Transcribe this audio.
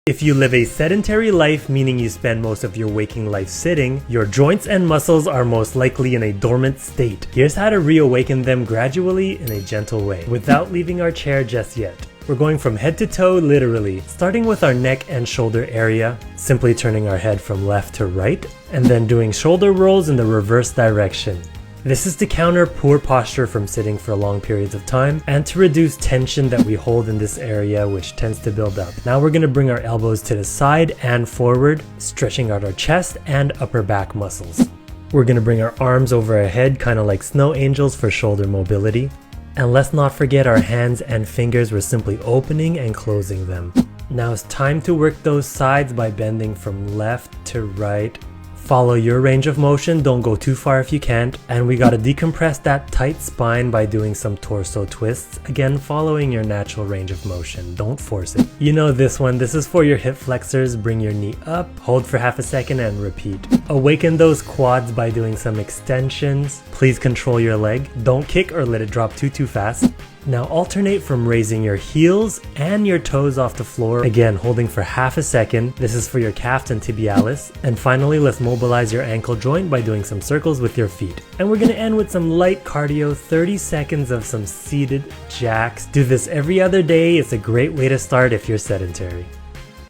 If you live a sedentary life, meaning you spend most of your waking life sitting, your joints and muscles are most likely in a dormant state. Here's how to reawaken them gradually in a gentle way, without leaving our chair just yet. We're going from head to toe literally, starting with our neck and shoulder area, simply turning our head from left to right, and then doing shoulder rolls in the reverse direction. This is to counter poor posture from sitting for long periods of time and to reduce tension that we hold in this area, which tends to build up. Now we're going to bring our elbows to the side and forward, stretching out our chest and upper back muscles. We're going to bring our arms over our head, kind of like snow angels for shoulder mobility. And let's not forget our hands and fingers, we're simply opening and closing them. Now it's time to work those sides by bending from left to right. Follow your range of motion, don't go too far if you can't. And we gotta decompress that tight spine by doing some torso twists. Again, following your natural range of motion, don't force it. You know this one, this is for your hip flexors. Bring your knee up, hold for half a second and repeat. Awaken those quads by doing some extensions. Please control your leg, don't kick or let it drop too fast. Now alternate from raising your heels and your toes off the floor, again holding for half a second. This is for your calves and tibialis. And finally, let's mobilize your ankle joint by doing some circles with your feet. And we're gonna end with some light cardio, 30 seconds of some seated jacks. Do this every other day, it's a great way to start if you're sedentary.